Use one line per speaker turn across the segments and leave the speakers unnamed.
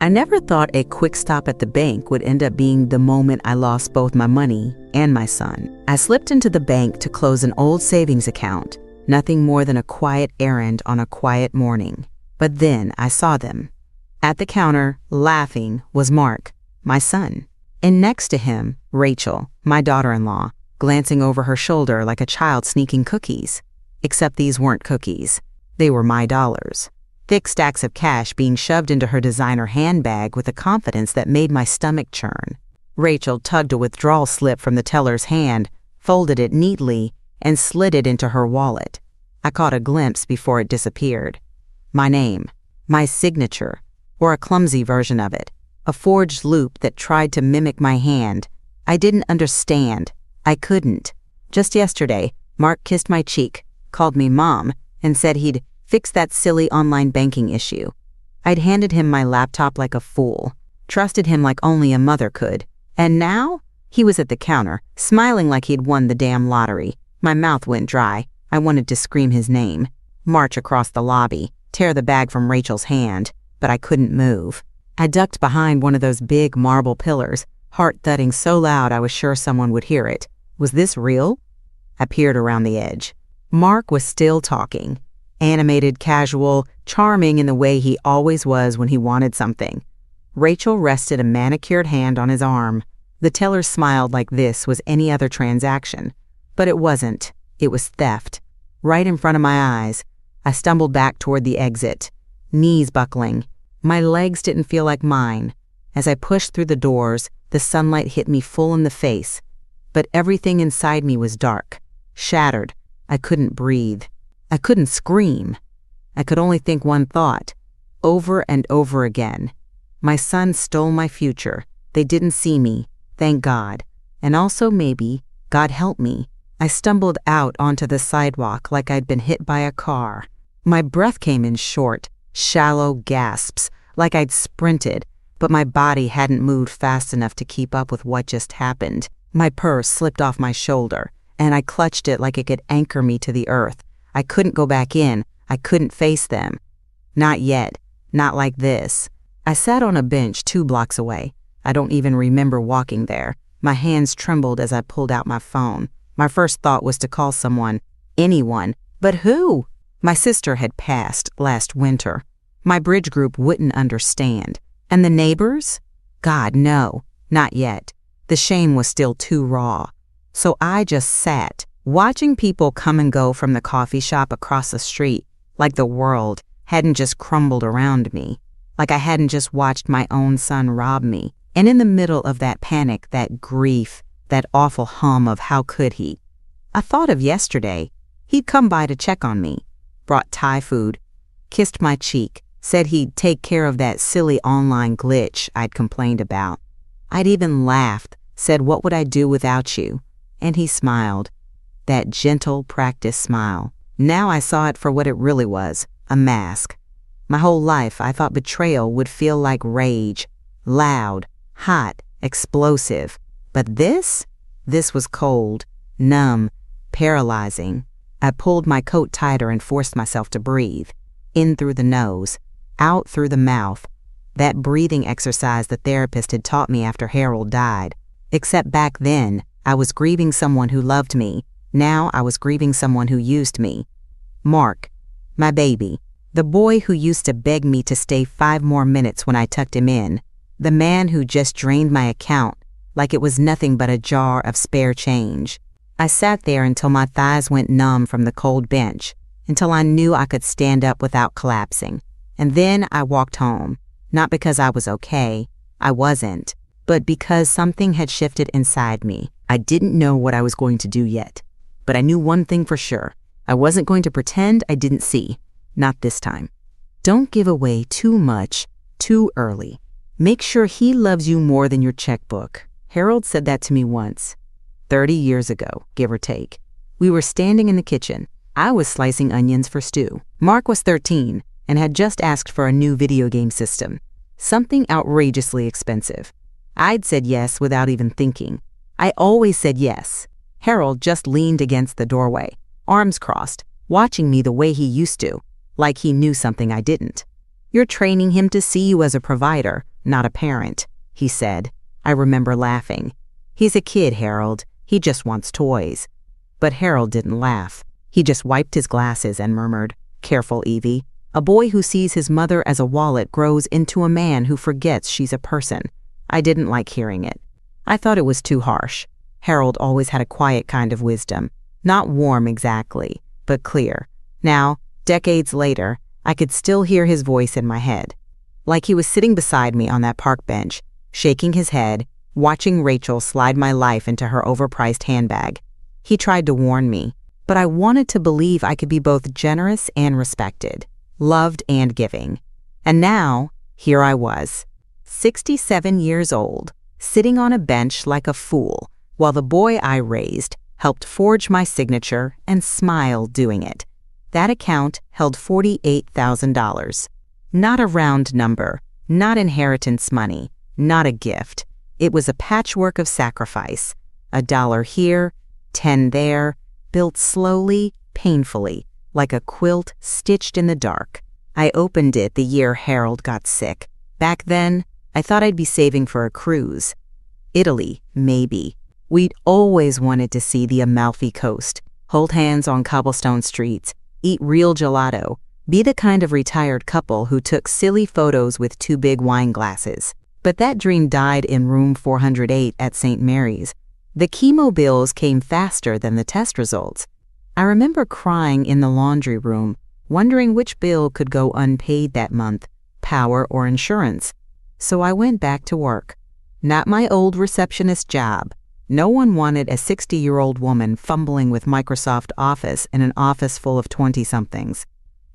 I never thought a quick stop at the bank would end up being the moment I lost both my money and my son. I slipped into the bank to close an old savings account, nothing more than a quiet errand on a quiet morning. But then I saw them. At the counter, laughing, was Mark, my son, and next to him, Rachel, my daughter-in-law, glancing over her shoulder like a child sneaking cookies. Except these weren't cookies. They were my dollars. Thick stacks of cash being shoved into her designer handbag with a confidence that made my stomach churn. Rachel tugged a withdrawal slip from the teller's hand, folded it neatly, and slid it into her wallet. I caught a glimpse before it disappeared. My name, my signature, or a clumsy version of it, a forged loop that tried to mimic my hand. I didn't understand. I couldn't. Just yesterday, Mark kissed my cheek, called me Mom, and said he'd fix that silly online banking issue. I'd handed him my laptop like a fool, trusted him like only a mother could, and now he was at the counter, smiling like he'd won the damn lottery. My mouth went dry. I wanted to scream his name, march across the lobby, tear the bag from Rachel's hand, but I couldn't move. I ducked behind one of those big marble pillars, heart thudding so loud I was sure someone would hear it. Was this real? I peered around the edge. Mark was still talking. Animated, casual, charming in the way he always was when he wanted something. Rachel rested a manicured hand on his arm. The teller smiled like this was any other transaction. But it wasn't. It was theft. Right in front of my eyes. I stumbled back toward the exit, knees buckling. My legs didn't feel like mine. As I pushed through the doors, the sunlight hit me full in the face. But everything inside me was dark, shattered. I couldn't breathe. I couldn't scream. I could only think one thought, over and over again. My son stole my future. They didn't see me, thank God. And also maybe, God help me. I stumbled out onto the sidewalk like I'd been hit by a car. My breath came in short, shallow gasps, like I'd sprinted, but my body hadn't moved fast enough to keep up with what just happened. My purse slipped off my shoulder, and I clutched it like it could anchor me to the earth. I couldn't go back in. I couldn't face them. Not yet. Not like this. I sat on a bench 2 blocks away. I don't even remember walking there. My hands trembled as I pulled out my phone. My first thought was to call someone. Anyone. But who? My sister had passed last winter. My bridge group wouldn't understand. And the neighbors? God, no. Not yet. The shame was still too raw. So I just sat, watching people come and go from the coffee shop across the street, like the world hadn't just crumbled around me, like I hadn't just watched my own son rob me. And in the middle of that panic, that grief, that awful hum of how could he, I thought of yesterday. He'd come by to check on me, brought Thai food, kissed my cheek, said he'd take care of that silly online glitch I'd complained about. I'd even laughed, said, "What would I do without you?" And he smiled. That gentle practice smile. Now I saw it for what it really was, a mask. My whole life I thought betrayal would feel like rage, loud, hot, explosive. But this was cold, numb, paralyzing. I pulled my coat tighter and forced myself to breathe. In through the nose, out through the mouth. That breathing exercise the therapist had taught me after Harold died. Except back then, I was grieving someone who loved me. Now I was grieving someone who used me. Mark, my baby, the boy who used to beg me to stay 5 more minutes when I tucked him in, the man who just drained my account like it was nothing but a jar of spare change. I sat there until my thighs went numb from the cold bench, until I knew I could stand up without collapsing. And then I walked home, not because I was okay, I wasn't, but because something had shifted inside me. I didn't know what I was going to do yet, but I knew one thing for sure. I wasn't going to pretend I didn't see. Not this time. Don't give away too much too early. Make sure he loves you more than your checkbook. Harold said that to me once, 30 years ago, give or take. We were standing in the kitchen. I was slicing onions for stew. Mark was 13 and had just asked for a new video game system, something outrageously expensive. I'd said yes without even thinking. I always said yes. Harold just leaned against the doorway, arms crossed, watching me the way he used to, like he knew something I didn't. You're training him to see you as a provider, not a parent," he said. I remember laughing. "He's a kid, Harold. He just wants toys." But Harold didn't laugh. He just wiped his glasses and murmured, "Careful, Evie. A boy who sees his mother as a wallet grows into a man who forgets she's a person." I didn't like hearing it. I thought it was too harsh. Harold always had a quiet kind of wisdom. Not warm exactly, but clear. Now, decades later, I could still hear his voice in my head. Like he was sitting beside me on that park bench, shaking his head, watching Rachel slide my life into her overpriced handbag. He tried to warn me, but I wanted to believe I could be both generous and respected, loved and giving. And now, here I was, 67 years old, sitting on a bench like a fool, while the boy I raised helped forge my signature and smiled doing it. That account held $48,000. Not a round number, not inheritance money, not a gift. It was a patchwork of sacrifice. $1 here, 10 there, built slowly, painfully, like a quilt stitched in the dark. I opened it the year Harold got sick. Back then, I thought I'd be saving for a cruise. Italy, maybe. We'd always wanted to see the Amalfi Coast, hold hands on cobblestone streets, eat real gelato, be the kind of retired couple who took silly photos with 2 big wine glasses. But that dream died in room 408 at St. Mary's. The chemo bills came faster than the test results. I remember crying in the laundry room, wondering which bill could go unpaid that month, power or insurance. So I went back to work. Not my old receptionist job. No one wanted a 60-year-old woman fumbling with Microsoft Office in an office full of 20-somethings.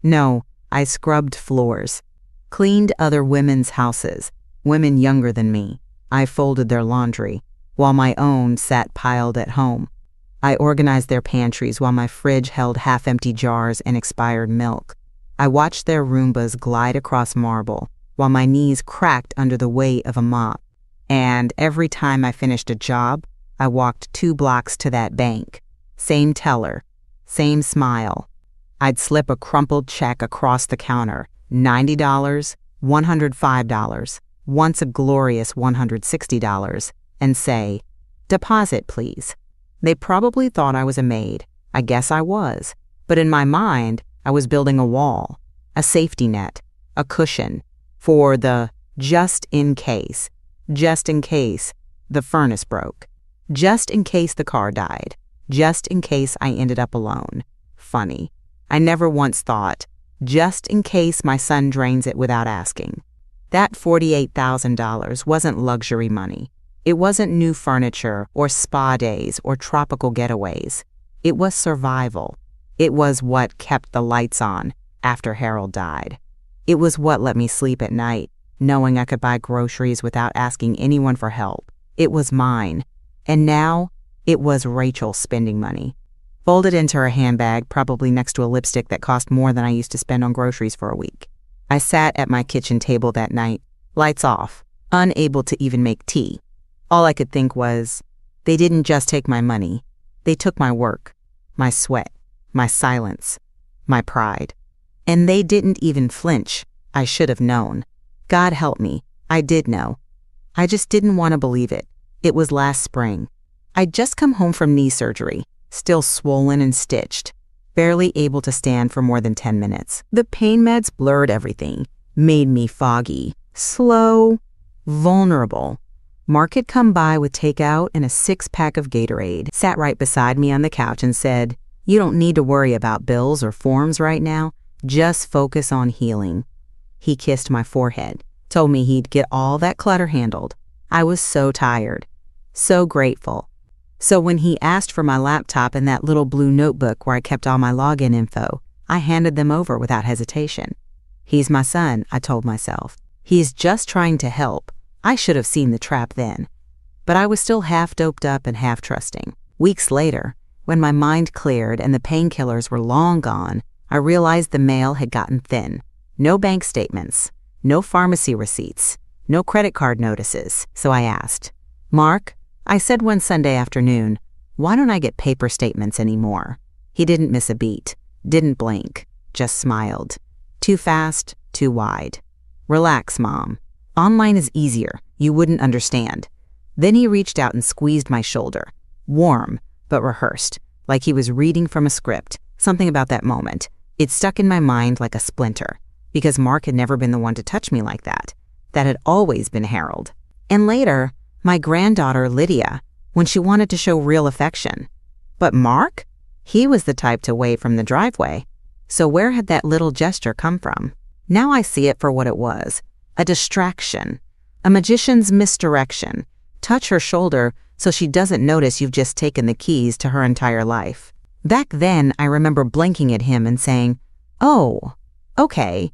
No, I scrubbed floors, cleaned other women's houses, women younger than me. I folded their laundry, while my own sat piled at home. I organized their pantries while my fridge held half-empty jars and expired milk. I watched their Roombas glide across marble, while my knees cracked under the weight of a mop. And every time I finished a job, I walked 2 blocks to that bank. Same teller, same smile. I'd slip a crumpled check across the counter, $90, $105, once a glorious $160, and say, "Deposit, please." They probably thought I was a maid. I guess I was. But in my mind, I was building a wall, a safety net, a cushion, for the just in case the furnace broke, just in case the car died, just in case I ended up alone. Funny. I never once thought, just in case my son drains it without asking. That $48,000 wasn't luxury money. It wasn't new furniture or spa days or tropical getaways. It was survival. It was what kept the lights on after Harold died. It was what let me sleep at night, knowing I could buy groceries without asking anyone for help. It was mine. And now, it was Rachel's spending money. Folded into her handbag, probably next to a lipstick that cost more than I used to spend on groceries for a week. I sat at my kitchen table that night, lights off, unable to even make tea. All I could think was, they didn't just take my money. They took my work, my sweat, my silence, my pride. And they didn't even flinch. I should have known. God help me, I did know. I just didn't want to believe it. It was last spring. I'd just come home from knee surgery, still swollen and stitched, barely able to stand for more than 10 minutes. The pain meds blurred everything, made me foggy, slow, vulnerable. Mark had come by with takeout and a 6-pack of Gatorade, sat right beside me on the couch and said, "You don't need to worry about bills or forms right now. Just focus on healing." He kissed my forehead, told me he'd get all that clutter handled. I was so tired, so grateful. So when he asked for my laptop and that little blue notebook where I kept all my login info, I handed them over without hesitation. He's my son, I told myself. He's just trying to help. I should have seen the trap then. But I was still half doped up and half trusting. Weeks later, when my mind cleared and the painkillers were long gone, I realized the mail had gotten thin. No bank statements, no pharmacy receipts, no credit card notices. So I asked, "Mark," I said one Sunday afternoon, "why don't I get paper statements anymore?" He didn't miss a beat, didn't blink, just smiled. Too fast, too wide. "Relax, Mom. Online is easier. You wouldn't understand." Then he reached out and squeezed my shoulder. Warm, but rehearsed, like he was reading from a script. Something about that moment. It stuck in my mind like a splinter, because Mark had never been the one to touch me like that. That had always been Harold. And later, my granddaughter Lydia, when she wanted to show real affection. But Mark? He was the type to wave from the driveway. So where had that little gesture come from? Now I see it for what it was. A distraction. A magician's misdirection. Touch her shoulder so she doesn't notice you've just taken the keys to her entire life. Back then, I remember blinking at him and saying, "Oh, okay,"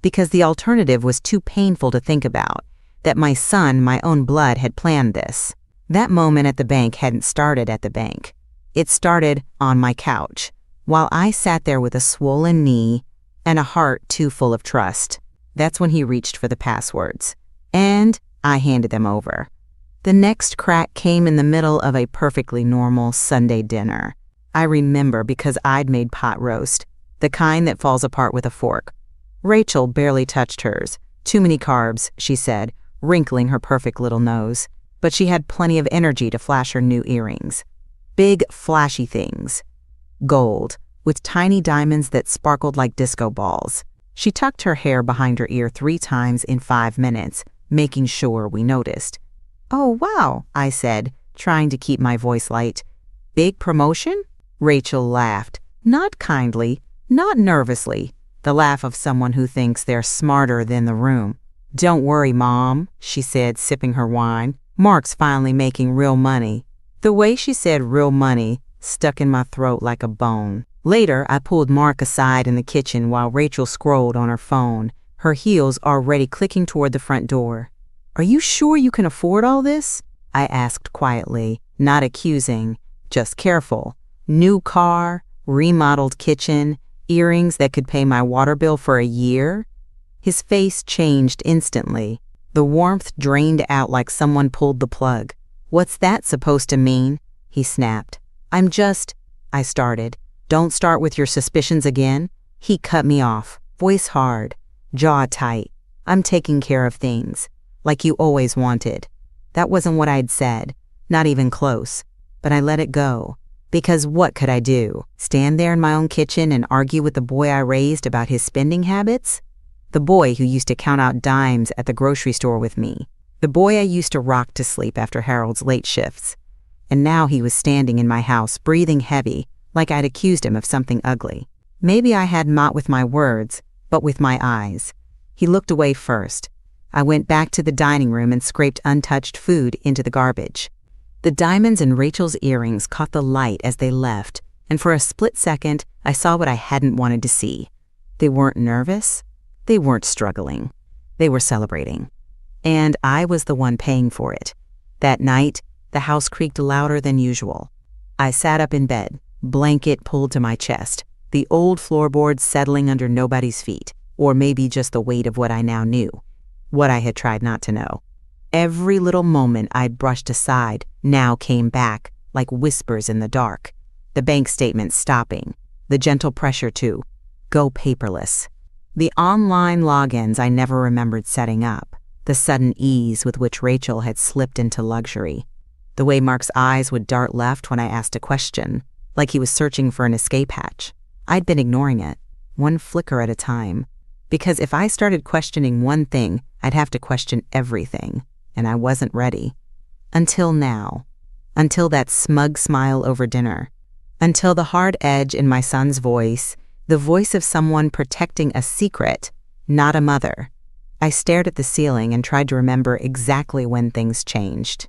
because the alternative was too painful to think about, that my son, my own blood, had planned this. That moment at the bank hadn't started at the bank. It started on my couch, while I sat there with a swollen knee and a heart too full of trust. That's when he reached for the passwords, and I handed them over. The next crack came in the middle of a perfectly normal Sunday dinner. I remember because I'd made pot roast, the kind that falls apart with a fork. Rachel barely touched hers. "Too many carbs," she said, wrinkling her perfect little nose. But she had plenty of energy to flash her new earrings. Big, flashy things. Gold, with tiny diamonds that sparkled like disco balls. She tucked her hair behind her ear 3 times in 5 minutes, making sure we noticed. "Oh, wow," I said, trying to keep my voice light. "Big promotion?" Rachel laughed, not kindly, not nervously, the laugh of someone who thinks they're smarter than the room. "Don't worry, Mom," she said, sipping her wine. "Mark's finally making real money." The way she said real money stuck in my throat like a bone. Later, I pulled Mark aside in the kitchen while Rachel scrolled on her phone, her heels already clicking toward the front door. "Are you sure you can afford all this?" I asked quietly, not accusing, just careful. New car, remodeled kitchen, earrings that could pay my water bill for a year? His face changed instantly. The warmth drained out like someone pulled the plug. "What's that supposed to mean?" he snapped. I started. "Don't start with your suspicions again." He cut me off, voice hard, jaw tight. "I'm taking care of things, like you always wanted." That wasn't what I'd said, not even close, but I let it go. Because what could I do? Stand there in my own kitchen and argue with the boy I raised about his spending habits? The boy who used to count out dimes at the grocery store with me. The boy I used to rock to sleep after Harold's late shifts. And now he was standing in my house, breathing heavy, like I'd accused him of something ugly. Maybe I had not with my words, but with my eyes. He looked away first. I went back to the dining room and scraped untouched food into the garbage. The diamonds in Rachel's earrings caught the light as they left, and for a split second, I saw what I hadn't wanted to see. They weren't nervous. They weren't struggling. They were celebrating. And I was the one paying for it. That night, the house creaked louder than usual. I sat up in bed, blanket pulled to my chest, the old floorboards settling under nobody's feet, or maybe just the weight of what I now knew, what I had tried not to know. Every little moment I'd brushed aside now came back like whispers in the dark. The bank statement stopping, the gentle pressure to go paperless, the online logins I never remembered setting up, the sudden ease with which Rachel had slipped into luxury, the way Mark's eyes would dart left when I asked a question, like he was searching for an escape hatch. I'd been ignoring it, one flicker at a time, because if I started questioning one thing, I'd have to question everything. And I wasn't ready. Until now. Until that smug smile over dinner. Until the hard edge in my son's voice, the voice of someone protecting a secret, not a mother. I stared at the ceiling and tried to remember exactly when things changed.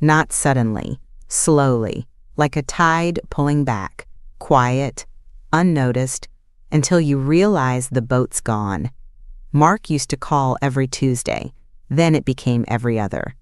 Not suddenly, slowly, like a tide pulling back, quiet, unnoticed, until you realize the boat's gone. Mark used to call every Tuesday. Then it became every other.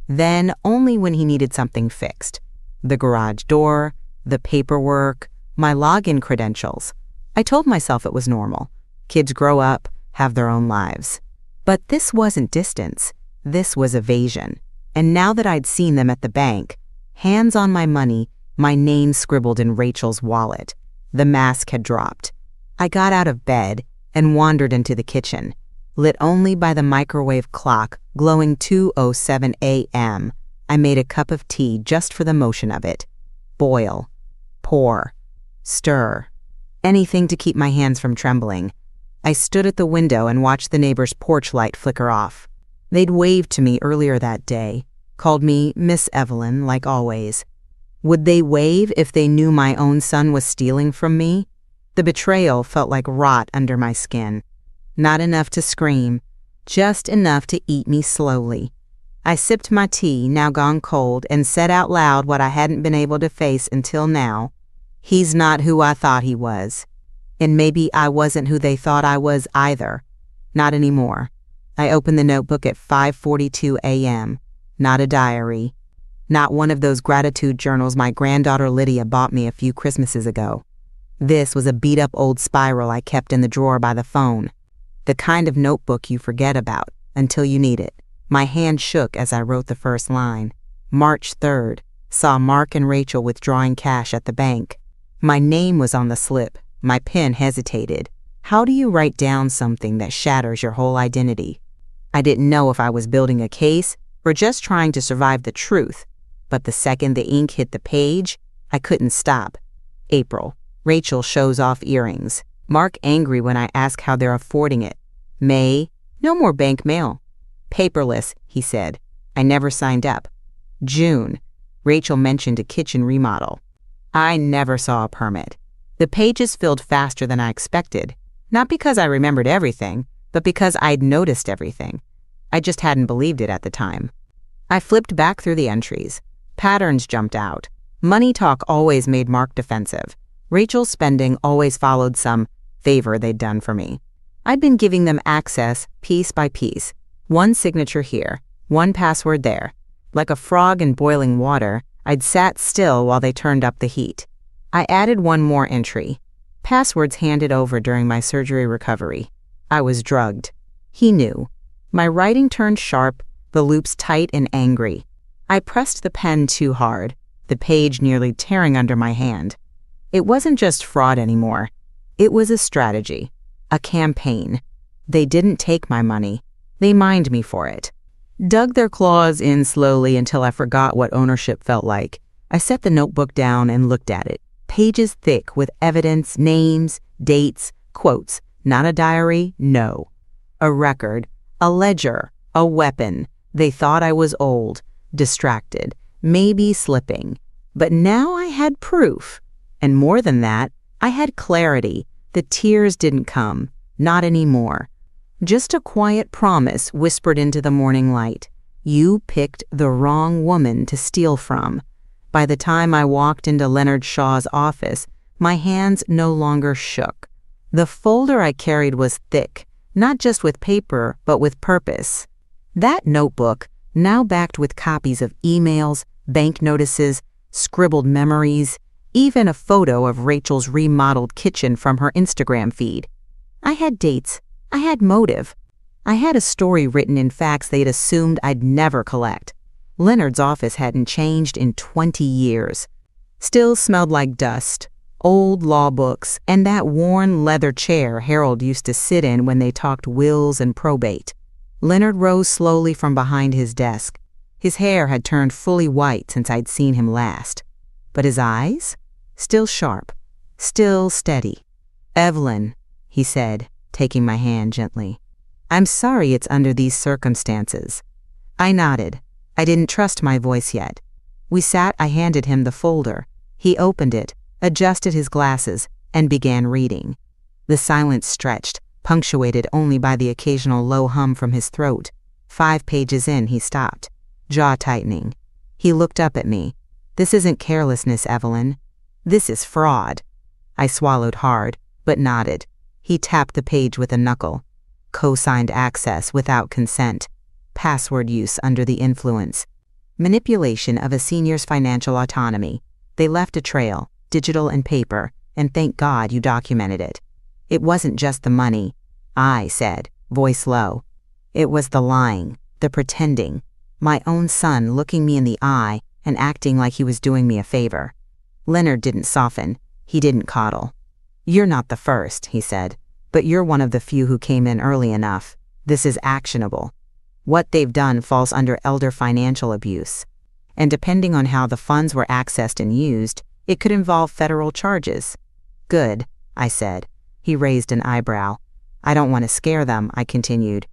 Then only when he needed something fixed. The garage door, the paperwork, my login credentials. I told myself it was normal. Kids grow up, have their own lives. But this wasn't distance. This was evasion. And now that I'd seen them at the bank, hands on my money, my name scribbled in Rachel's wallet, the mask had dropped. I got out of bed and wandered into the kitchen. lit only by the microwave clock glowing 2:07 a.m. I made a cup of tea just for the motion of it. Boil, pour, stir, anything to keep my hands from trembling. I stood at the window and watched the neighbor's porch light flicker off. They'd waved to me earlier that day, called me Miss Evelyn like always. Would they wave if they knew my own son was stealing from me? The betrayal felt like rot under my skin. Not enough to scream, just enough to eat me slowly. I sipped my tea, now gone cold, and said out loud what I hadn't been able to face until now. He's not who I thought he was. And maybe I wasn't who they thought I was either. Not anymore. I opened the notebook at 5:42 a.m. Not a diary. Not one of those gratitude journals my granddaughter Lydia bought me a few Christmases ago. This was a beat-up old spiral I kept in the drawer by the phone. The kind of notebook you forget about until you need it. My hand shook as I wrote the first line. March 3rd. Saw Mark and Rachel withdrawing cash at the bank. My name was on the slip. My pen hesitated. How do you write down something that shatters your whole identity? I didn't know if I was building a case or just trying to survive the truth. But the second the ink hit the page, I couldn't stop. April. Rachel shows off earrings. Mark angry when I ask how they're affording it. May. No more bank mail. Paperless, he said. I never signed up. June. Rachel mentioned a kitchen remodel. I never saw a permit. The pages filled faster than I expected. Not because I remembered everything, but because I'd noticed everything. I just hadn't believed it at the time. I flipped back through the entries. Patterns jumped out. Money talk always made Mark defensive. Rachel's spending always followed some favor they'd done for me. I'd been giving them access piece by piece. One signature here, one password there. Like a frog in boiling water, I'd sat still while they turned up the heat. I added one more entry. Passwords handed over during my surgery recovery. I was drugged. He knew. My writing turned sharp, the loops tight and angry. I pressed the pen too hard, the page nearly tearing under my hand. It wasn't just fraud anymore. It was a strategy, a campaign. They didn't take my money. They mined me for it. Dug their claws in slowly until I forgot what ownership felt like. I set the notebook down and looked at it. Pages thick with evidence, names, dates, quotes. Not a diary, no. A record, a ledger, a weapon. They thought I was old, distracted, maybe slipping. But now I had proof. And more than that, I had clarity. The tears didn't come. Not anymore. Just a quiet promise whispered into the morning light. You picked the wrong woman to steal from. By the time I walked into Leonard Shaw's office, my hands no longer shook. The folder I carried was thick, not just with paper, but with purpose. That notebook, now backed with copies of emails, bank notices, scribbled memories, even a photo of Rachel's remodeled kitchen from her Instagram feed. I had dates. I had motive. I had a story written in facts they'd assumed I'd never collect. Leonard's office hadn't changed in 20 years. Still smelled like dust, old law books, and that worn leather chair Harold used to sit in when they talked wills and probate. Leonard rose slowly from behind his desk. His hair had turned fully white since I'd seen him last. But his eyes? Still sharp, still steady. Evelyn, he said, taking my hand gently. I'm sorry it's under these circumstances. I nodded. I didn't trust my voice yet. We sat. I handed him the folder. He opened it, adjusted his glasses, and began reading. The silence stretched, punctuated only by the occasional low hum from his throat. 5 pages in, he stopped, jaw tightening. He looked up at me. This isn't carelessness, Evelyn. This is fraud. I swallowed hard, but nodded. He tapped the page with a knuckle. Co-signed access without consent. Password use under the influence. Manipulation of a senior's financial autonomy. They left a trail, digital and paper, and thank God you documented it. It wasn't just the money, I said, voice low. It was the lying, the pretending, my own son looking me in the eye and acting like he was doing me a favor. Leonard didn't soften. He didn't coddle. You're not the first, he said, but you're one of the few who came in early enough. This is actionable. What they've done falls under elder financial abuse. And depending on how the funds were accessed and used, it could involve federal charges. Good, I said. He raised an eyebrow. I don't want to scare them, I continued.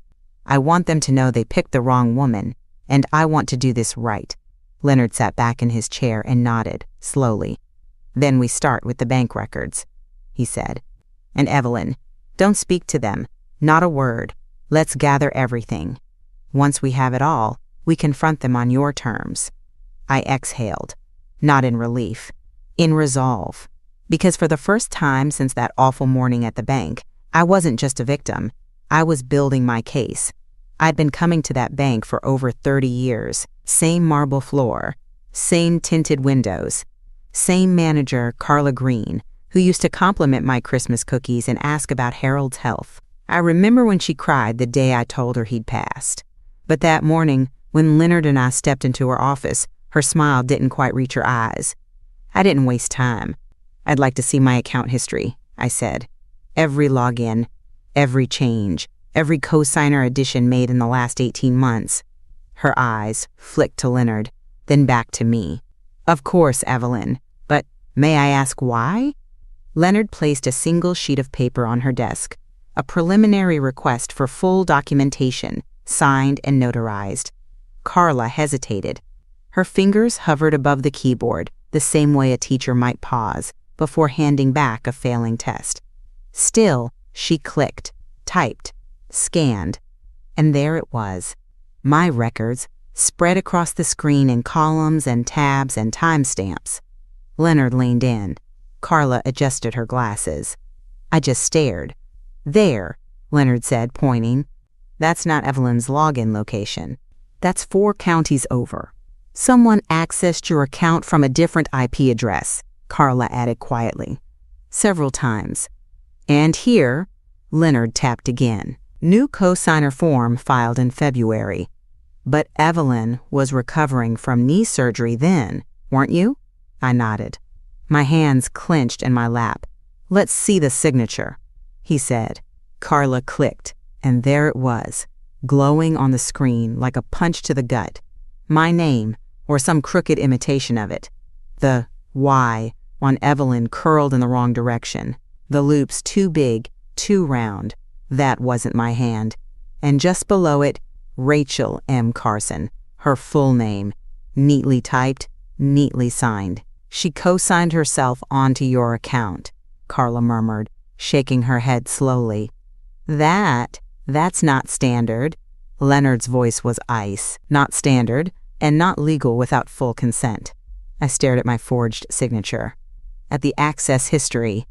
I want them to know they picked the wrong woman, and I want to do this right. Leonard sat back in his chair and nodded, slowly. Then we start with the bank records, he said. And Evelyn, don't speak to them, not a word. Let's gather everything. Once we have it all, we confront them on your terms. I exhaled, not in relief, in resolve. Because for the first time since that awful morning at the bank, I wasn't just a victim. I was building my case. I'd been coming to that bank for over 30 years. Same marble floor, same tinted windows, same manager, Carla Green, who used to compliment my Christmas cookies and ask about Harold's health. I remember when she cried the day I told her he'd passed. But that morning, when Leonard and I stepped into her office, her smile didn't quite reach her eyes. I didn't waste time. I'd like to see my account history, I said. Every login, every change, every cosigner addition made in the last 18 months. Her eyes flicked to Leonard, then back to me. Of course, Evelyn, but may I ask why? Leonard placed a single sheet of paper on her desk, a preliminary request for full documentation, signed and notarized. Carla hesitated. Her fingers hovered above the keyboard, the same way a teacher might pause before handing back a failing test. Still, she clicked, typed, scanned, and there it was. My records, spread across the screen in columns and tabs and timestamps. Leonard leaned in. Carla adjusted her glasses. I just stared. There, Leonard said, pointing. That's not Evelyn's login location. That's 4 counties over. Someone accessed your account from a different IP address, Carla added quietly. Several times. And here, Leonard tapped again. New cosigner form filed in February. But Evelyn was recovering from knee surgery then, weren't you? I nodded. My hands clenched in my lap. Let's see the signature, he said. Carla clicked, and there it was, glowing on the screen like a punch to the gut. My name, or some crooked imitation of it. The Y on Evelyn curled in the wrong direction. The loops too big, too round. That wasn't my hand. And just below it, Rachel M. Carson, her full name, neatly typed, neatly signed. She co-signed herself onto your account, Carla murmured, shaking her head slowly. That's not standard. Leonard's voice was ice. Not standard, and not legal without full consent. I stared at my forged signature, at the access history,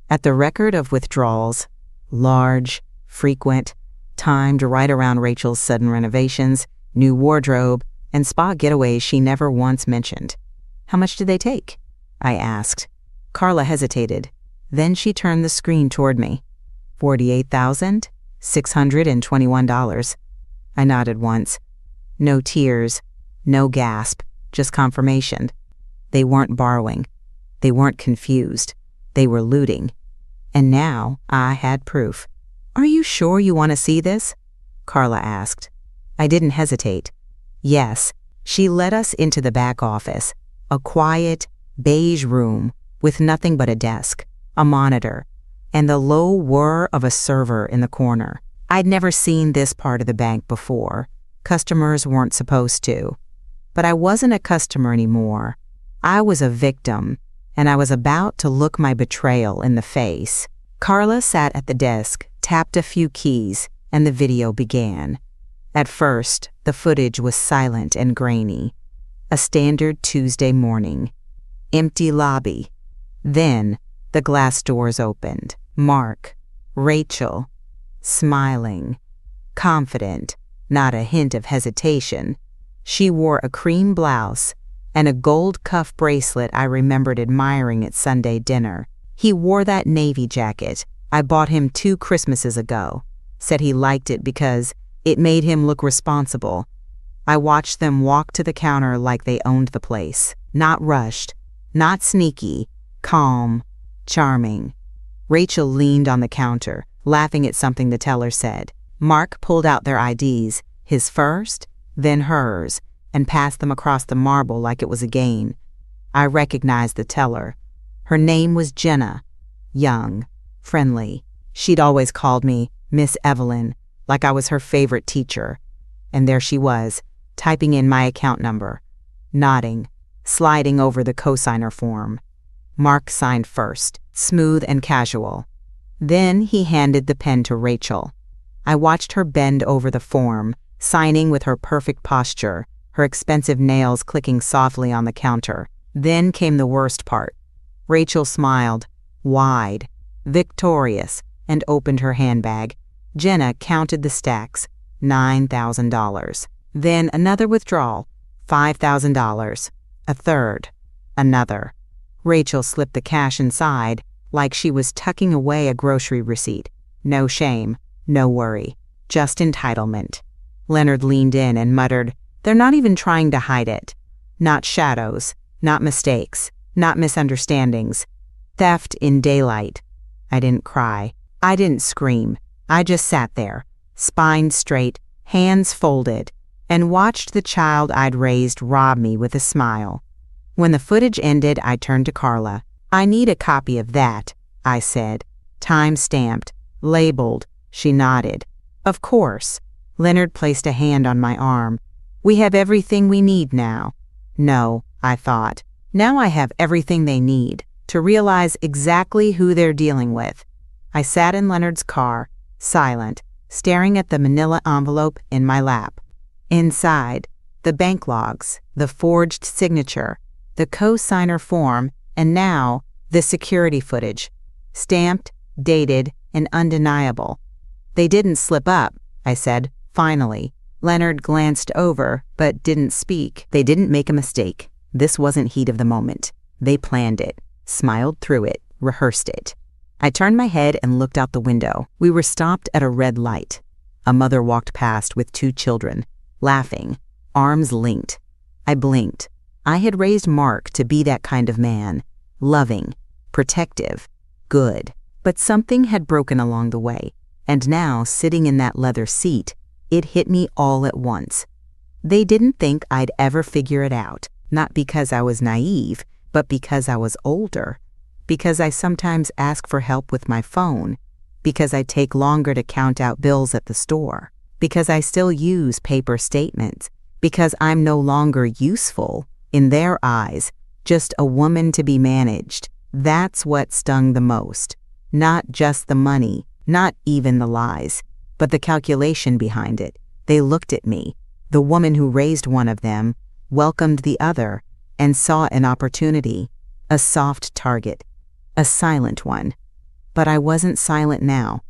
at the record of withdrawals, large, frequent, timed right around Rachel's sudden renovations, new wardrobe, and spa getaways she never once mentioned. How much did they take? I asked. Carla hesitated. Then she turned the screen toward me. $48,621. I nodded once. No tears, no gasp, just confirmation. They weren't borrowing. They weren't confused. They were looting. And now I had proof. Are you sure you want to see this? Carla asked. I didn't hesitate. Yes, she led us into the back office, a quiet, beige room with nothing but a desk, a monitor, and the low whir of a server in the corner. I'd never seen this part of the bank before. Customers weren't supposed to. But I wasn't a customer anymore. I was a victim, and I was about to look my betrayal in the face. Carla sat at the desk, tapped a few keys, and the video began. At first, the footage was silent and grainy. A standard Tuesday morning. Empty lobby. Then, the glass doors opened. Mark, Rachel, smiling, confident, not a hint of hesitation. She wore a cream blouse and a gold cuff bracelet I remembered admiring at Sunday dinner. He wore that navy jacket I bought him 2 Christmases ago. Said he liked it because it made him look responsible. I watched them walk to the counter like they owned the place. Not rushed, not sneaky, calm, charming. Rachel leaned on the counter, laughing at something the teller said. Mark pulled out their IDs, his first, then hers, and passed them across the marble like it was a game. I recognized the teller. Her name was Jenna. Young, friendly. She'd always called me Miss Evelyn, like I was her favorite teacher. And there she was, typing in my account number, nodding, sliding over the cosigner form. Mark signed first, smooth and casual. Then he handed the pen to Rachel. I watched her bend over the form, signing with her perfect posture, her expensive nails clicking softly on the counter. Then came the worst part. Rachel smiled, wide, victorious, and opened her handbag. Jenna counted the stacks, $9,000. Then another withdrawal, $5,000. A third. Another. Rachel slipped the cash inside like she was tucking away a grocery receipt. No shame, no worry, just entitlement. Leonard leaned in and muttered, "They're not even trying to hide it. Not shadows, not mistakes, not misunderstandings. Theft in daylight." I didn't cry. I didn't scream. I just sat there, spine straight, hands folded, and watched the child I'd raised rob me with a smile. When the footage ended, I turned to Carla. "I need a copy of that," I said. "Time-stamped, labeled." She nodded. "Of course." Leonard placed a hand on my arm. "We have everything we need now." No, I thought. Now I have everything they need to realize exactly who they're dealing with. I sat in Leonard's car, silent, staring at the manila envelope in my lap. Inside, the bank logs, the forged signature, the co-signer form, and now the security footage. Stamped, dated, and undeniable. "They didn't slip up," I said, finally. Leonard glanced over, but didn't speak. "They didn't make a mistake. This wasn't heat of the moment. They planned it, smiled through it, rehearsed it." I turned my head and looked out the window. We were stopped at a red light. A mother walked past with 2 children, laughing, arms linked. I blinked. I had raised Mark to be that kind of man, loving, protective, good. But something had broken along the way, and now, sitting in that leather seat, it hit me all at once. They didn't think I'd ever figure it out, not because I was naive, but because I was older, because I sometimes ask for help with my phone, because I take longer to count out bills at the store, because I still use paper statements, because I'm no longer useful, in their eyes, just a woman to be managed. That's what stung the most. Not just the money, not even the lies, but the calculation behind it. They looked at me, the woman who raised one of them, welcomed the other, and saw an opportunity, a soft target, a silent one. But I wasn't silent now.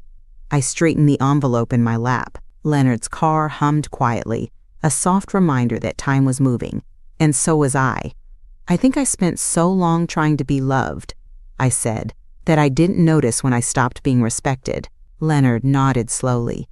I straightened the envelope in my lap. Leonard's car hummed quietly, a soft reminder that time was moving, and so was I. "I think I spent so long trying to be loved," I said, "that I didn't notice when I stopped being respected." Leonard nodded slowly.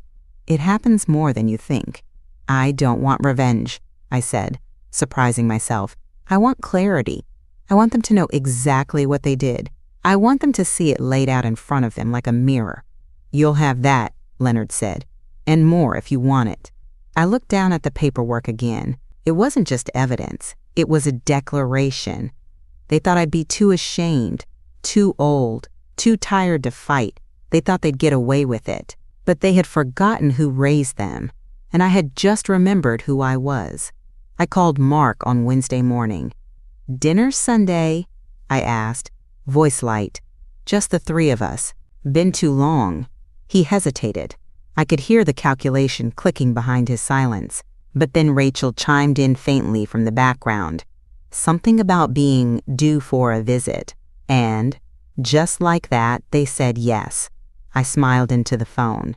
"It happens more than you think." "I don't want revenge," I said, surprising myself. "I want clarity. I want them to know exactly what they did. I want them to see it laid out in front of them like a mirror." "You'll have that," Leonard said, "and more if you want it." I looked down at the paperwork again. It wasn't just evidence. It was a declaration. They thought I'd be too ashamed, too old, too tired to fight. They thought they'd get away with it. But they had forgotten who raised them, and I had just remembered who I was. I called Mark on Wednesday morning. "Dinner Sunday?" I asked, voice light. "Just the 3 of us. Been too long." He hesitated. I could hear the calculation clicking behind his silence. But then Rachel chimed in faintly from the background. Something about being due for a visit. And, just like that, they said yes. I smiled into the phone.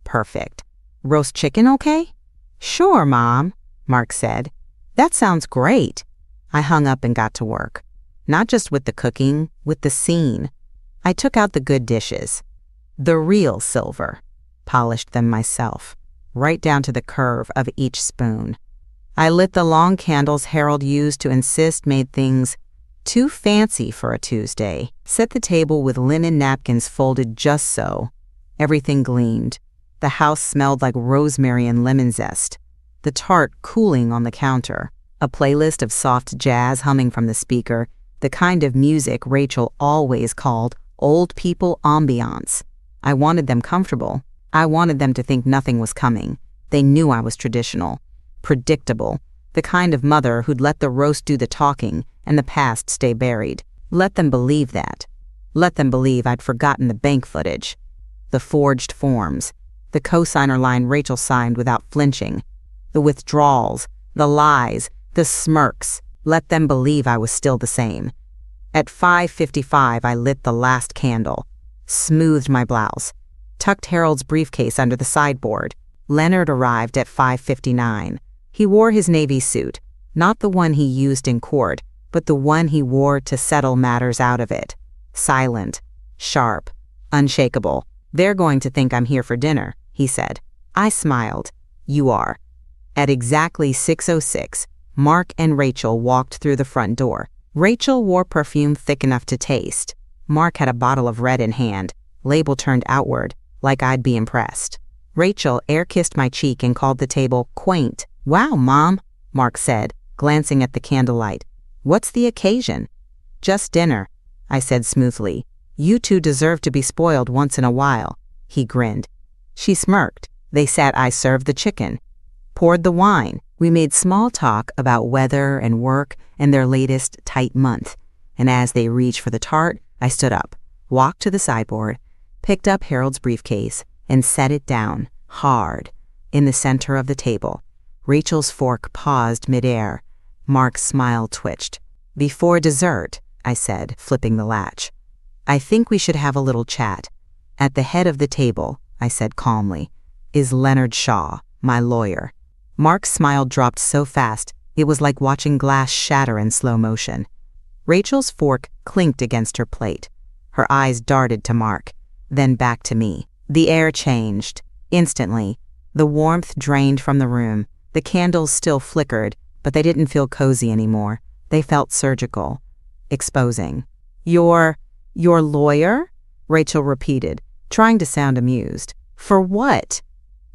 "Perfect. Roast chicken okay?" "Sure, Mom," Mark said. "That sounds great." I hung up and got to work. Not just with the cooking, with the scene. I took out the good dishes. The real silver. Polished them myself, right down to the curve of each spoon. I lit the long candles Harold used to insist made things too fancy for a Tuesday. Set the table with linen napkins folded just so. Everything gleamed. The house smelled like rosemary and lemon zest, the tart cooling on the counter, a playlist of soft jazz humming from the speaker, the kind of music Rachel always called old people ambiance. I wanted them comfortable. I wanted them to think nothing was coming. They knew I was traditional, predictable, the kind of mother who'd let the roast do the talking and the past stay buried. Let them believe that. Let them believe I'd forgotten the bank footage, the forged forms, the cosigner line Rachel signed without flinching, the withdrawals, the lies, the smirks. Let them believe I was still the same. At 5:55, I lit the last candle, smoothed my blouse, tucked Harold's briefcase under the sideboard. Leonard arrived at 5:59. He wore his Navy suit, not the one he used in court, but the one he wore to settle matters out of it. Silent, sharp, unshakable. "They're going to think I'm here for dinner," he said. I smiled. "You are." At exactly 6:06, Mark and Rachel walked through the front door. Rachel wore perfume thick enough to taste. Mark had a bottle of red in hand, label turned outward, like I'd be impressed. Rachel air-kissed my cheek and called the table quaint. "Wow, Mom," Mark said, glancing at the candlelight. "What's the occasion?" "Just dinner," I said smoothly. "You two deserve to be spoiled once in a while." He grinned. She smirked. They sat. I served the chicken, poured the wine. We made small talk about weather and work and their latest tight month. And as they reached for the tart, I stood up, walked to the sideboard, picked up Harold's briefcase, and set it down, hard, in the center of the table. Rachel's fork paused midair. Mark's smile twitched. "Before dessert," I said, flipping the latch, "I think we should have a little chat." At the head of the table, I said calmly, is Leonard Shaw, my lawyer. Mark's smile dropped so fast, it was like watching glass shatter in slow motion. Rachel's fork clinked against her plate. Her eyes darted to Mark, then back to me. The air changed. Instantly, the warmth drained from the room. The candles still flickered, but they didn't feel cozy anymore. They felt surgical, exposing. Your lawyer?" Rachel repeated, trying to sound amused. "For what?"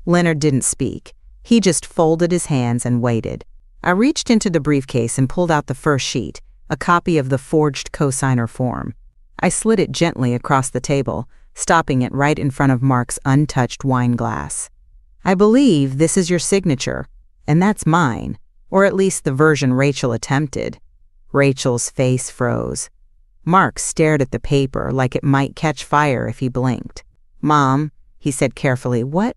Leonard didn't speak. He just folded his hands and waited. I reached into the briefcase and pulled out the first sheet, a copy of the forged cosigner form. I slid it gently across the table, stopping it right in front of Mark's untouched wine glass. "I believe this is your signature, and that's mine, or at least the version Rachel attempted." Rachel's face froze. Mark stared at the paper like it might catch fire if he blinked. "Mom," he said carefully, what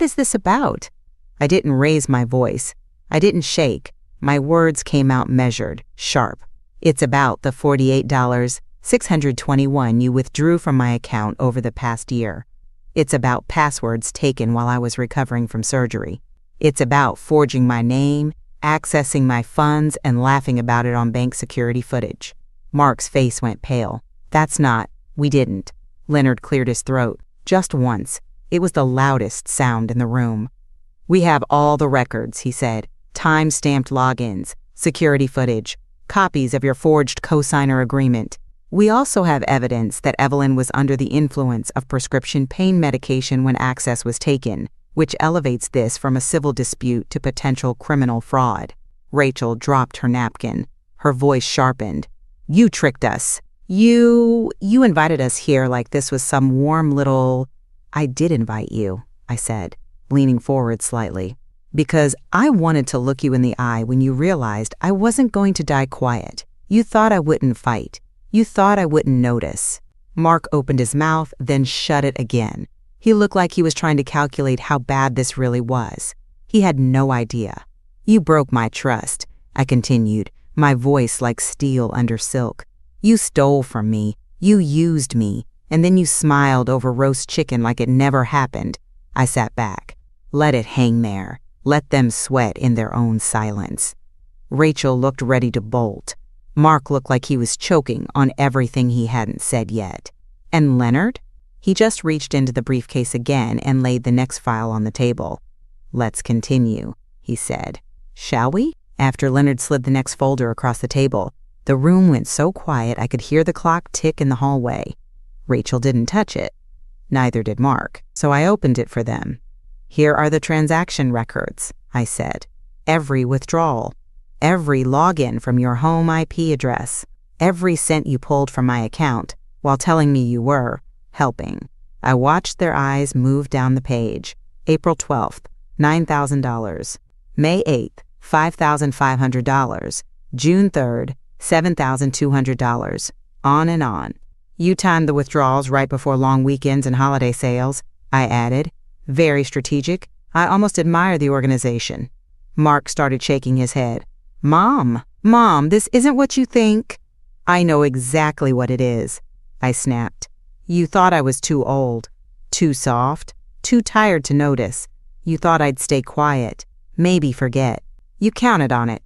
is this about?" I didn't raise my voice. I didn't shake. My words came out measured, sharp. "It's about the $48,621 you withdrew from my account over the past year. It's about passwords taken while I was recovering from surgery. It's about forging my name, accessing my funds, and laughing about it on bank security footage." Mark's face went pale. We didn't." Leonard cleared his throat. "Just once. It was the loudest sound in the room." "We have all the records," he said. "Time-stamped logins, security footage, copies of your forged cosigner agreement. We also have evidence that Evelyn was under the influence of prescription pain medication when access was taken, which elevates this from a civil dispute to potential criminal fraud." Rachel dropped her napkin. Her voice sharpened. "You tricked us. You invited us here like this was some warm little—" "I did invite you," I said, leaning forward slightly, "because I wanted to look you in the eye when you realized I wasn't going to die quiet. You thought I wouldn't fight. You thought I wouldn't notice." Mark opened his mouth, then shut it again. He looked like he was trying to calculate how bad this really was. He had no idea. "You broke my trust," I continued, my voice like steel under silk. "You stole from me. You used me. And then you smiled over roast chicken like it never happened." I sat back. Let it hang there. Let them sweat in their own silence. Rachel looked ready to bolt. Mark looked like he was choking on everything he hadn't said yet. "And Leonard?" He just reached into the briefcase again and laid the next file on the table. "Let's continue," he said. "Shall we?" After Leonard slid the next folder across the table, the room went so quiet I could hear the clock tick in the hallway. Rachel didn't touch it. Neither did Mark, so I opened it for them. Here are the transaction records, I said. Every withdrawal, every login from your home IP address, every cent you pulled from my account while telling me you were helping. I watched their eyes move down the page. April 12th, $9,000. May 8th, $5,500. June 3rd, $7,200. On and on. You timed the withdrawals right before long weekends and holiday sales, I added. Very strategic. I almost admire the organization. Mark started shaking his head. Mom, this isn't what you think. I know exactly what it is, I snapped. You thought I was too old, too soft, too tired to notice. You thought I'd stay quiet, maybe forget. You counted on it.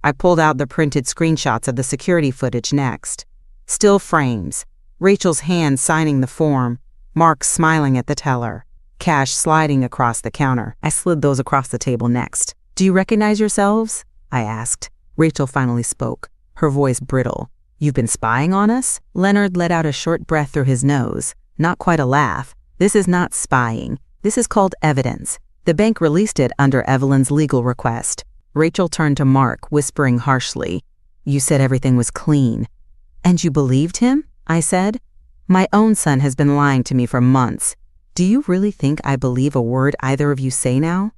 I pulled out the printed screenshots of the security footage next. Still frames, Rachel's hand signing the form, Mark smiling at the teller, cash sliding across the counter. I slid those across the table next. Do you recognize yourselves? I asked. Rachel finally spoke, her voice brittle. You've been spying on us? Leonard let out a short breath through his nose, not quite a laugh. This is not spying. This is called evidence. The bank released it under Evelyn's legal request. Rachel turned to Mark, whispering harshly, You said everything was clean. And you believed him? I said. My own son has been lying to me for months. Do you really think I believe a word either of you say now?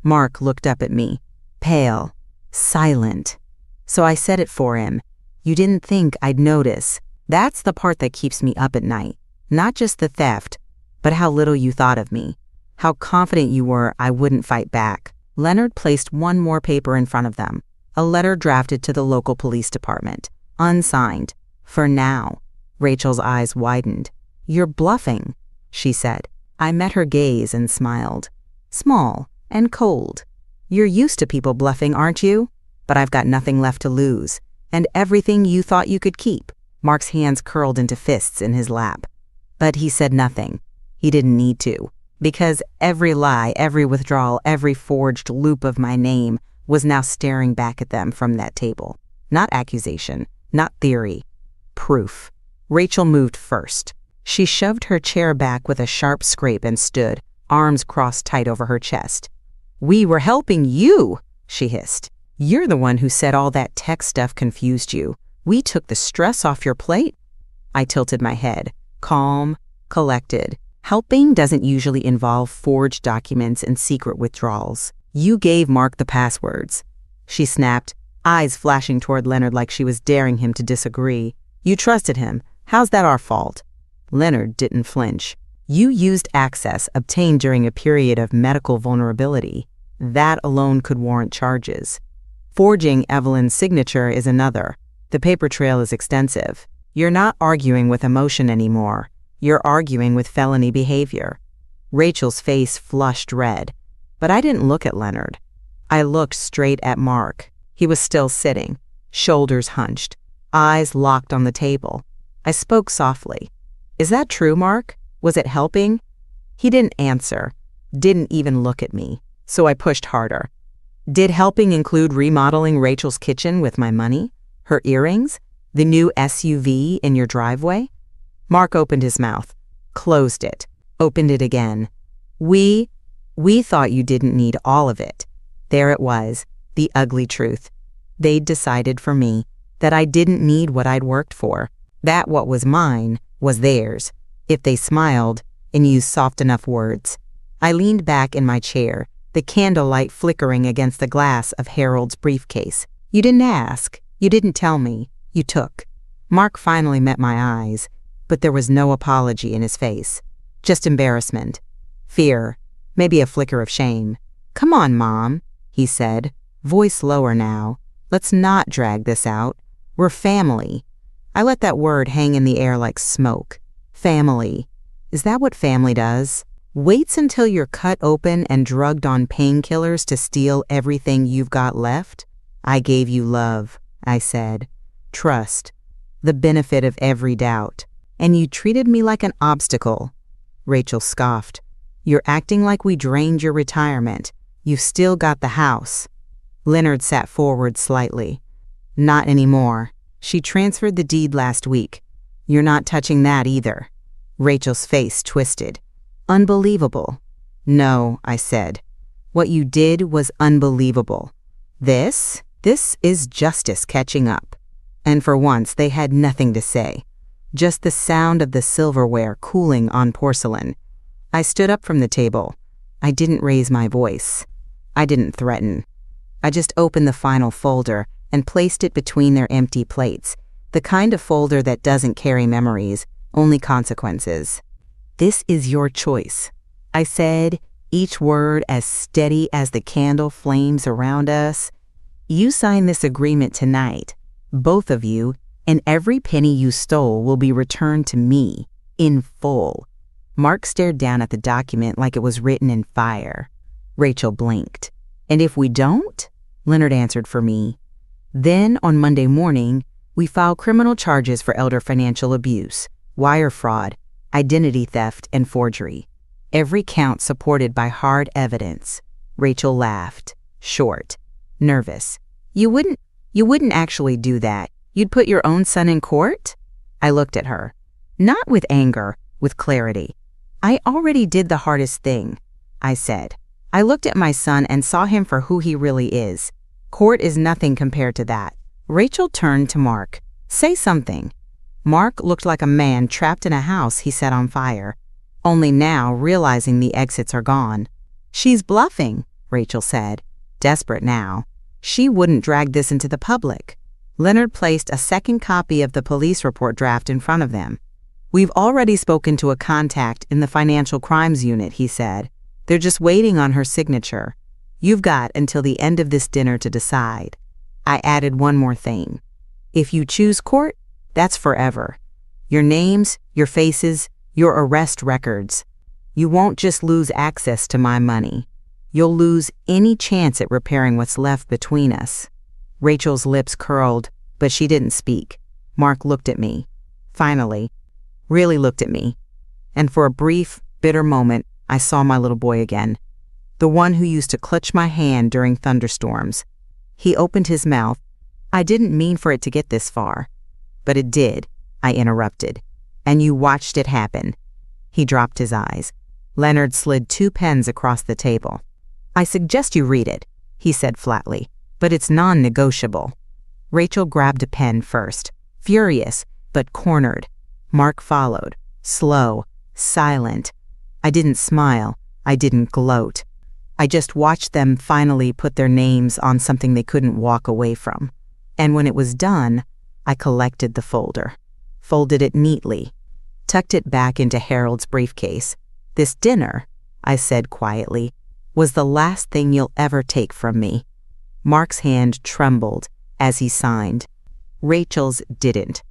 Mark looked up at me, pale, silent. So I said it for him. You didn't think I'd notice. That's the part that keeps me up at night. Not just the theft, but how little you thought of me. How confident you were I wouldn't fight back. Leonard placed one more paper in front of them. A letter drafted to the local police department. Unsigned. For now. Rachel's eyes widened. You're bluffing, she said. I met her gaze and smiled. Small and cold. You're used to people bluffing, aren't you? But I've got nothing left to lose. And everything you thought you could keep. Mark's hands curled into fists in his lap. But he said nothing. He didn't need to. Because every lie, every withdrawal, every forged loop of my name was now staring back at them from that table. Not accusation, not theory. Proof. Rachel moved first. She shoved her chair back with a sharp scrape and stood, arms crossed tight over her chest. We were helping you, she hissed. You're the one who said all that tech stuff confused you. We took the stress off your plate. I tilted my head, calm, collected. Helping doesn't usually involve forged documents and secret withdrawals. You gave Mark the passwords. She snapped, eyes flashing toward Leonard like she was daring him to disagree. You trusted him. How's that our fault? Leonard didn't flinch. You used access obtained during a period of medical vulnerability. That alone could warrant charges. Forging Evelyn's signature is another. The paper trail is extensive. You're not arguing with emotion anymore. You're arguing with felony behavior. Rachel's face flushed red, but I didn't look at Leonard. I looked straight at Mark. He was still sitting, shoulders hunched, eyes locked on the table. I spoke softly. Is that true, Mark? Was it helping? He didn't answer, didn't even look at me, so I pushed harder. Did helping include remodeling Rachel's kitchen with my money? Her earrings? The new SUV in your driveway? Mark opened his mouth, closed it, opened it again. We thought you didn't need all of it. There it was, the ugly truth. They'd decided for me that I didn't need what I'd worked for, that what was mine was theirs, if they smiled and used soft enough words. I leaned back in my chair, the candlelight flickering against the glass of Harold's briefcase. You didn't ask. You didn't tell me. You took. Mark finally met my eyes, but there was no apology in his face. Just embarrassment. Fear. Maybe a flicker of shame. Come on, Mom, he said, voice lower now. Let's not drag this out. We're family. I let that word hang in the air like smoke. Family. Is that what family does? Waits until you're cut open and drugged on painkillers to steal everything you've got left? I gave you love, I said. Trust. The benefit of every doubt. And you treated me like an obstacle. Rachel scoffed. You're acting like we drained your retirement. You've still got the house. Leonard sat forward slightly. Not anymore. She transferred the deed last week. You're not touching that either. Rachel's face twisted. Unbelievable. No, I said. What you did was unbelievable. This is justice catching up. And for once, they had nothing to say. Just the sound of the silverware cooling on porcelain. I stood up from the table. I didn't raise my voice. I didn't threaten. I just opened the final folder and placed it between their empty plates, the kind of folder that doesn't carry memories, only consequences. This is your choice, I said, each word as steady as the candle flames around us. You sign this agreement tonight, both of you, and every penny you stole will be returned to me, in full. Mark stared down at the document like it was written in fire. Rachel blinked. And if we don't? Leonard answered for me. Then, on Monday morning, we file criminal charges for elder financial abuse, wire fraud, identity theft, and forgery. Every count supported by hard evidence. Rachel laughed, short, nervous. You wouldn't actually do that. You'd put your own son in court? I looked at her. Not with anger, with clarity. I already did the hardest thing, I said. I looked at my son and saw him for who he really is. Court is nothing compared to that. Rachel turned to Mark. Say something. Mark looked like a man trapped in a house he set on fire, only now realizing the exits are gone. She's bluffing, Rachel said, desperate now. She wouldn't drag this into the public. Leonard placed a second copy of the police report draft in front of them. We've already spoken to a contact in the financial crimes unit, he said. They're just waiting on her signature. You've got until the end of this dinner to decide. I added one more thing. If you choose court, that's forever. Your names, your faces, your arrest records. You won't just lose access to my money. You'll lose any chance at repairing what's left between us. Rachel's lips curled, but she didn't speak. Mark looked at me. Finally, really looked at me. And for a brief, bitter moment, I saw my little boy again. The one who used to clutch my hand during thunderstorms. He opened his mouth. I didn't mean for it to get this far. But it did, I interrupted. And you watched it happen. He dropped his eyes. Leonard slid 2 pens across the table. I suggest you read it, he said flatly, but it's non-negotiable. Rachel grabbed a pen first, furious, but cornered. Mark followed, slow, silent. I didn't smile. I didn't gloat. I just watched them finally put their names on something they couldn't walk away from. And when it was done, I collected the folder, folded it neatly, tucked it back into Harold's briefcase. This dinner, I said quietly, was the last thing you'll ever take from me. Mark's hand trembled as he signed. Rachel's didn't.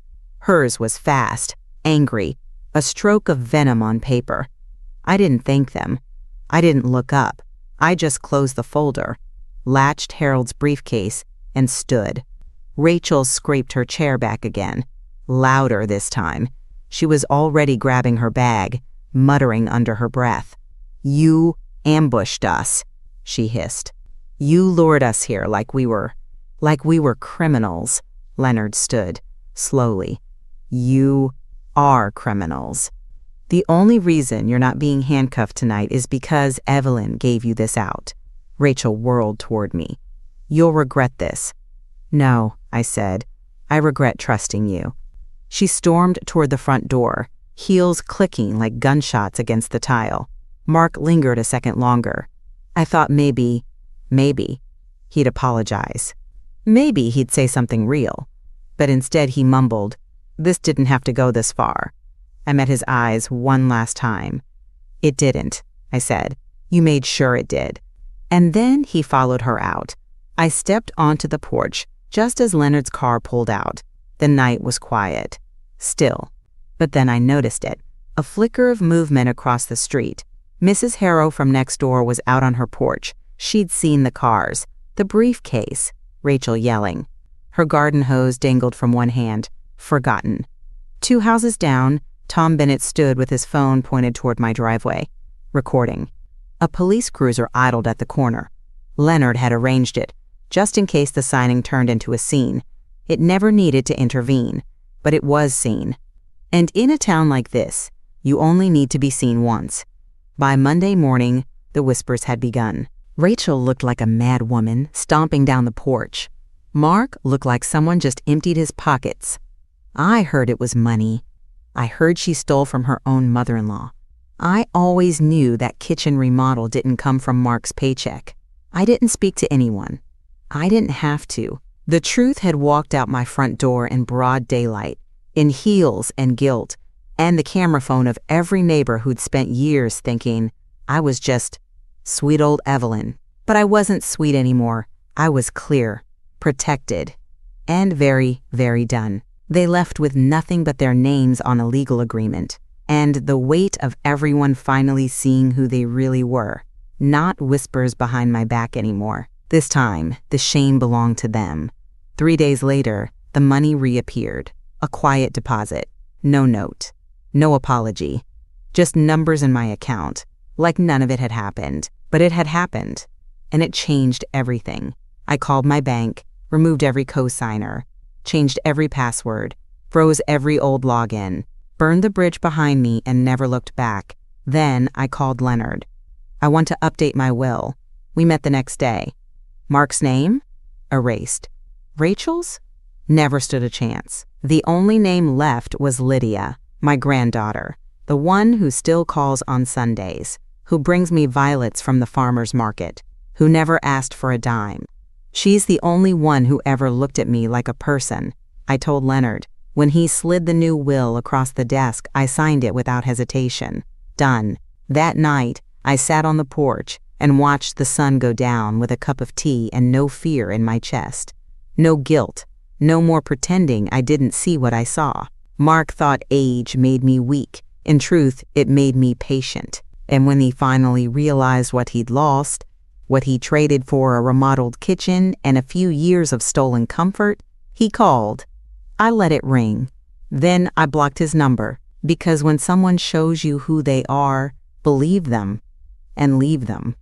Hers was fast, angry, a stroke of venom on paper. I didn't thank them. I didn't look up. I just closed the folder, latched Harold's briefcase, and stood. Rachel scraped her chair back again, louder this time. She was already grabbing her bag, muttering under her breath. You ambushed us, she hissed. You lured us here like we were criminals. Leonard stood, slowly. You are criminals. The only reason you're not being handcuffed tonight is because Evelyn gave you this out. Rachel whirled toward me. You'll regret this. No, I said. I regret trusting you. She stormed toward the front door, heels clicking like gunshots against the tile. Mark lingered a second longer. I thought maybe he'd apologize. Maybe he'd say something real. But instead he mumbled, this didn't have to go this far. I met his eyes one last time. It didn't, I said. You made sure it did. And then he followed her out. I stepped onto the porch just as Leonard's car pulled out. The night was quiet. Still. But then I noticed it. A flicker of movement across the street. Mrs. Harrow from next door was out on her porch. She'd seen the cars. The briefcase. Rachel yelling. Her garden hose dangled from one hand. Forgotten. 2 houses down, Tom Bennett stood with his phone pointed toward my driveway, recording. A police cruiser idled at the corner. Leonard had arranged it, just in case the signing turned into a scene. It never needed to intervene, but it was seen. And in a town like this, you only need to be seen once. By Monday morning, the whispers had begun. Rachel looked like a mad woman stomping down the porch. Mark looked like someone just emptied his pockets. I heard it was money. I heard she stole from her own mother-in-law. I always knew that kitchen remodel didn't come from Mark's paycheck. I didn't speak to anyone. I didn't have to. The truth had walked out my front door in broad daylight, in heels and guilt, and the camera phone of every neighbor who'd spent years thinking I was just sweet old Evelyn. But I wasn't sweet anymore. I was clear, protected, and very, very done. They left with nothing but their names on a legal agreement, and the weight of everyone finally seeing who they really were. Not whispers behind my back anymore. This time, the shame belonged to them. 3 days later, the money reappeared. A quiet deposit. No note. No apology. Just numbers in my account. Like none of it had happened. But it had happened. And it changed everything. I called my bank, removed every cosigner, changed every password, froze every old login, burned the bridge behind me and never looked back. Then I called Leonard. I want to update my will. We met the next day. Mark's name? Erased. Rachel's? Never stood a chance. The only name left was Lydia, my granddaughter, the one who still calls on Sundays, who brings me violets from the farmer's market, who never asked for a dime. She's the only one who ever looked at me like a person. I told Leonard. When he slid the new will across the desk, I signed it without hesitation. Done. That night, I sat on the porch and watched the sun go down with a cup of tea and no fear in my chest. No guilt. No more pretending I didn't see what I saw. Mark thought age made me weak. In truth, it made me patient. And when he finally realized what he'd lost, what he traded for a remodeled kitchen and a few years of stolen comfort, he called. I let it ring. Then I blocked his number, because when someone shows you who they are, believe them and leave them.